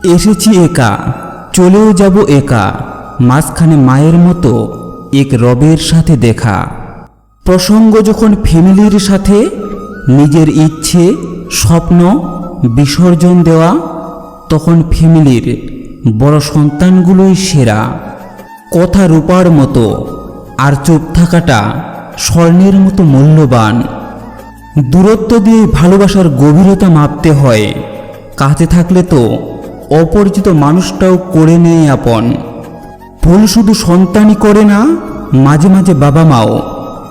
এসেছি একা, চলেও যাব একা, মাঝখানে মায়ের মতো এক রবের সাথে দেখা। প্রসঙ্গ যখন ফ্যামিলির সাথে, নিজের ইচ্ছে স্বপ্ন বিসর্জন দেওয়া, তখন ফ্যামিলির বড় সন্তানগুলোই সেরা। কথা রূপার মতো, আর চুপ থাকাটা স্বর্ণের মতো মূল্যবান। দূরত্ব দিয়ে ভালোবাসার গভীরতা মাপতে হয়। কাছে থাকলে তো অপরিচিত মানুষটাও করে নেয় আপন। ভুল শুধু সন্তানই করে না, মাঝে মাঝে বাবা মাও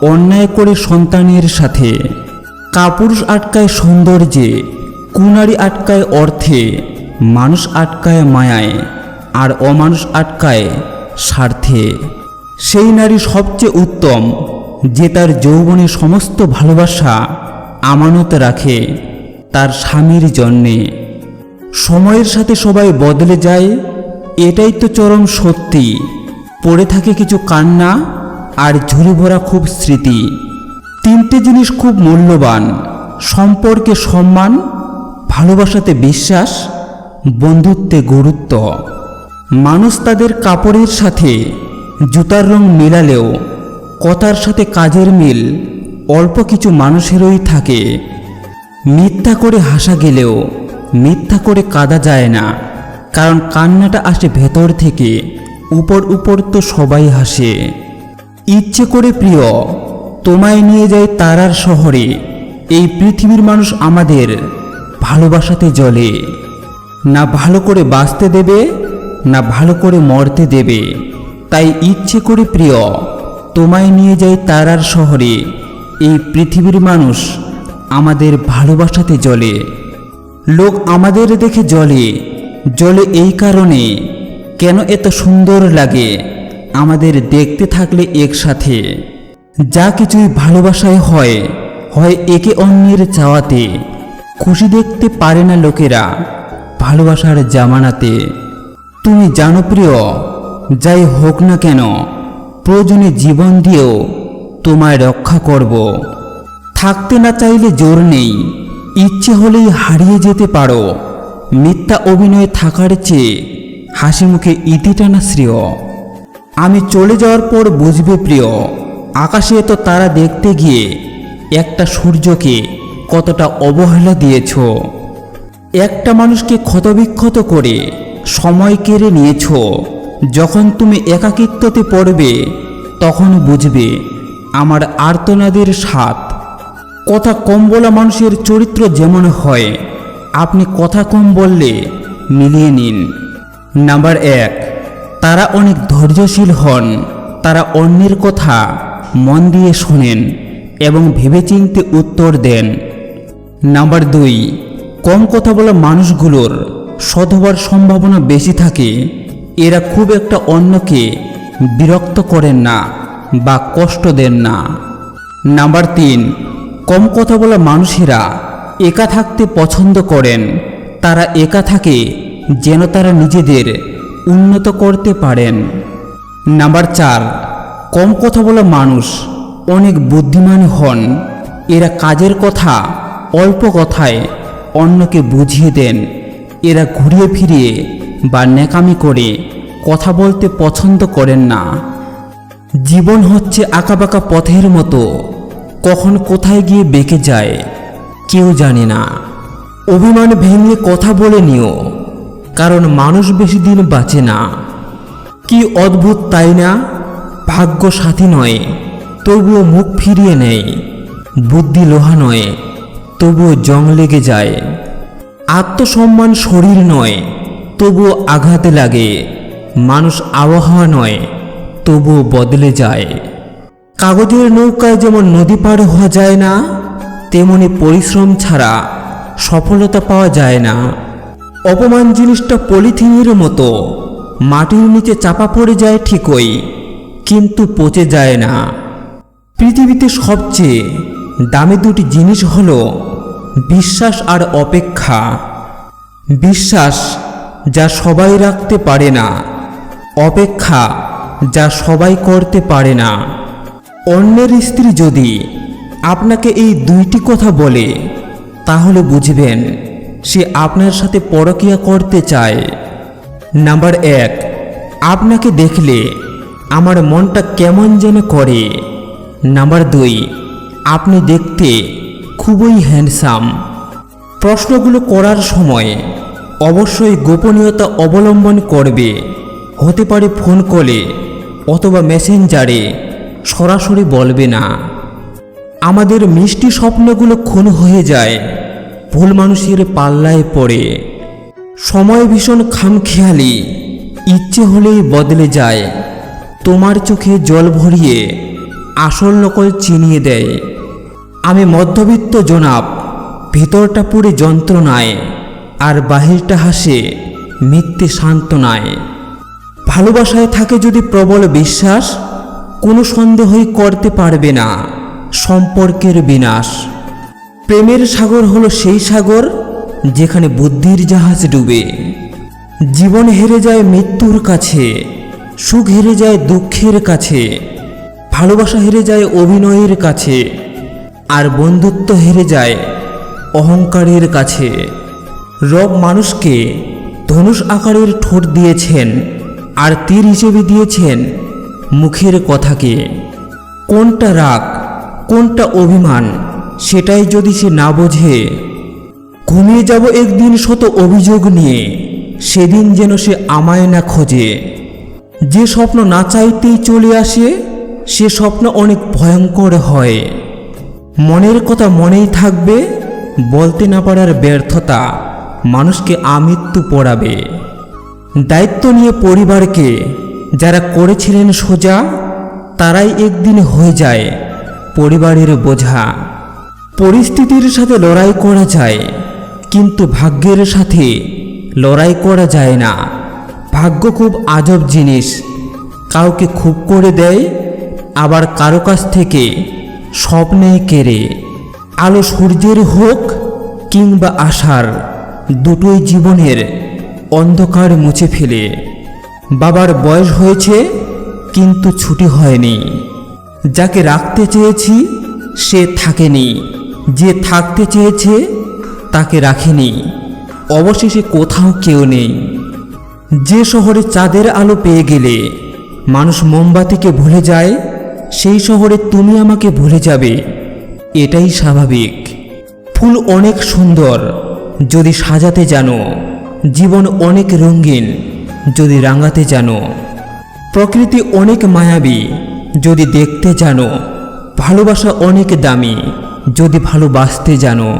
অন্যায় করে সন্তানের সাথে। কাপুরুষ আটকায় সৌন্দর্যে, কুনারি আটকায় অর্থে, মানুষ আটকায় মায়ায়, আর অমানুষ আটকায় স্বার্থে। সেই নারী সবচেয়ে উত্তম যে তার যৌবনে সমস্ত ভালোবাসা আমানত রাখে তার স্বামীর জন্যে। সময়ের সাথে সবাই বদলে যায়, এটাই তো চরম সত্যি। পড়ে থাকে কিছু কান্না আর ঝুড়ি ভরা খুব স্মৃতি। তিনটে জিনিস খুব মূল্যবান: সম্পর্কে সম্মান, ভালোবাসাতে বিশ্বাস, বন্ধুত্বে গুরুত্ব। মানুষ তাদের কাপড়ের সাথে জুতার রং মেলালেও কথার সাথে কাজের মিল অল্প কিছু মানুষেরই থাকে। মিথ্যা করে হাসা গেলেও মিথ্যা করে কাঁদা যায় না, কারণ কান্নাটা আসে ভেতর থেকে, উপর উপর তো সবাই হাসে। ইচ্ছে করে প্রিয় তোমায় নিয়ে যায় তারার শহরে, এই পৃথিবীর মানুষ আমাদের ভালোবাসাতে জ্বলে। না ভালো করে বাঁচতে দেবে, না ভালো করে মরতে দেবে। তাই ইচ্ছে করে প্রিয় তোমায় নিয়ে যায় তারার শহরে, এই পৃথিবীর মানুষ আমাদের ভালোবাসাতে জ্বলে। লোক আমাদের দেখে জ্বলে, জ্বলে এই কারণে, কেন এত সুন্দর লাগে আমাদের দেখতে থাকলে একসাথে। যা কিছুই ভালোবাসায় হয়, হয় একে অন্যের চাওয়াতে। খুশি দেখতে পারে না লোকেরা ভালোবাসার জামানাতে। তুমি জানো প্রিয়, যাই হোক না কেন, প্রয়োজনে জীবন দিয়েও তোমায় রক্ষা করব। থাকতে না চাইলে জোর নেই, ইচ্ছে হলেই হারিয়ে যেতে পারো। মিথ্যা অভিনয়ে থাকার চেয়ে হাসি মুখে ইতি টানা শ্রেয়। আমি চলে যাওয়ার পর বুঝবে প্রিয়, আকাশে এত তারা দেখতে গিয়ে একটা সূর্যকে কতটা অবহেলা দিয়েছ। একটা মানুষকে ক্ষতবিক্ষত করে সময় কেড়ে নিয়েছ। যখন তুমি একাকিত্বতে পড়বে, তখন বুঝবে আমার আর্তনাদের স্বাদ। কথা কম বলা মানুষের চরিত্র যেমন হয়, আপনি কথা কম বললে মিলিয়ে নিন। নাম্বার 1, তারা অনেক ধৈর্যশীল হন। তারা অন্যের কথা মন দিয়ে শোনেন এবং ভেবেচিন্তে উত্তর দেন। নাম্বার 2, কম কথা বলা মানুষগুলোর সৎ হওয়ার সম্ভাবনা বেশি থাকে। এরা খুব একটা অন্যকে বিরক্ত করেন না বা কষ্ট দেন না। নাম্বার 3, কম কথা বলা মানুষেরা একা থাকতে পছন্দ করেন। তারা একা থাকে যেন তারা নিজেদের উন্নত করতে পারেন। নাম্বার 4, কম কথা বলা মানুষ অনেক বুদ্ধিমান হন। এরা কাজের কথা অল্প কথায় অন্যকে বুঝিয়ে দেন। এরা ঘুরিয়ে ফিরিয়ে বা ন্যাকামি করে কথা বলতে পছন্দ করেন না। জীবন হচ্ছে আঁকাবাঁকা পথের মতো, কখন কোথায় গিয়ে বেঁকে যায় কেউ জানে না। অভিমান ভেঙে কথা বলে নিও, কারণ মানুষ বেশি দিন বাঁচে না। কি অদ্ভুত তাই না, ভাগ্য সাথী নয় তবুও মুখ ফিরিয়ে নেয়। বুদ্ধি লোহা নয় তবুও জং লেগে যায়। আত্মসম্মান শরীর নয় তবুও আঘাতে লাগে। মানুষ আবহাওয়া নয় তবুও বদলে যায়। কাগজের নৌকায় যেমন নদী পার হওয়া যায় না, তেমনি পরিশ্রম ছাড়া সফলতা পাওয়া যায় না। অপমান জিনিসটা পলিথিনের মতো, মাটির নিচে চাপা পড়ে যায় ঠিকই, কিন্তু পচে যায় না। পৃথিবীতে সবচেয়ে দামি দুটি জিনিস হলো বিশ্বাস আর অপেক্ষা। বিশ্বাস যা সবাই রাখতে পারে না, অপেক্ষা যা সবাই করতে পারে না। অন্যের স্ত্রী যদি আপনাকে এই দুইটি কথা বলে, তাহলে বুঝবেন সে আপনার সাথে পরকীয়া করতে চায়। নাম্বার 1, আপনাকে দেখলে আমার মনটা কেমন যেন করে। নাম্বার 2, আপনি দেখতে খুবই হ্যান্ডসাম। প্রশ্নগুলো করার সময় অবশ্যই গোপনীয়তা অবলম্বন করবে। হতে পারে ফোন কলে অথবা মেসেঞ্জারে সরাসরি বলবে না। আমাদের মিষ্টি স্বপ্নগুলো খুন হয়ে যায় ভুল মানুষের পাল্লায় পড়ে। সময় ভীষণ খামখেয়ালি, ইচ্ছে হলেই বদলে যায়। তোমার চোখে জল ভরিয়ে আসল নকল চিনিয়ে দেয়। আমি মধ্যবিত্ত জনাব, ভিতরটা পুরে যন্ত্রণায়, আর বাহিরটা হাসে মিথ্যে সান্ত্বনায়। ভালোবাসায় থাকে যদি প্রবল বিশ্বাস, কোনো সন্দেহই করতে পারবে না সম্পর্কের বিনাশ। প্রেমের সাগর হলো সেই সাগর যেখানে বুদ্ধির জাহাজ ডুবে। জীবন হেরে যায় মৃত্যুর কাছে, সুখ হেরে যায় দুঃখের কাছে, ভালোবাসা হেরে যায় অভিনয়ের কাছে, আর বন্ধুত্ব হেরে যায় অহংকারের কাছে। রব মানুষকে ধনুষ আকারের ঠোঁট দিয়েছেন, আর তীর হিসেবে দিয়েছেন মুখের কথাকে। কোনটা রাগ, কোনটা অভিমান, সেটাই যদি সে না বোঝে, ঘুমিয়ে যাব একদিন শত অভিযোগ নিয়ে, সেদিন যেন সে আমায় না খোঁজে। যে স্বপ্ন না চাইতেই চলে আসে, সে স্বপ্ন অনেক ভয়ঙ্কর হয়। মনের কথা মনেই থাকবে, বলতে না পারার ব্যর্থতা মানুষকে আমৃত্যু পড়াবে। দায়িত্ব নিয়ে পরিবারকে যারা করেছিলেন সোজা, তারাই একদিন হয়ে যায় পরিবারের বোঝা। পরিস্থিতির সাথে লড়াই করা যায়, কিন্তু ভাগ্যের সাথে লড়াই করা যায় না। ভাগ্য খুব আজব জিনিস, কাউকে খুব করে দেয়, আবার কারো কাছ থেকে স্বপ্নে কেড়ে। আলো সূর্যের হোক কিংবা আশার, দুটোই জীবনের অন্ধকার মুছে ফেলে। বাবার বয়স হয়েছে কিন্তু ছুটি হয়নি। যাকে রাখতে চেয়েছি সে থাকেনি, যে থাকতে চেয়েছে তাকে রাখেনি। অবশেষে কোথাও কেউ নেই। যে শহরে চাঁদের আলো পেয়ে গেলে মানুষ মোমবাতিকে ভুলে যায়, সেই শহরে তুমি আমাকে ভুলে যাবে, এটাই স্বাভাবিক। ফুল অনেক সুন্দর যদি সাজাতে জানো, জীবন অনেক রঙিন যদি রাঙাতে জানো, প্রকৃতি অনেক মায়াবী যদি দেখতে জানো, ভালোবাসা অনেক দামি যদি ভালোবাসতে জানো।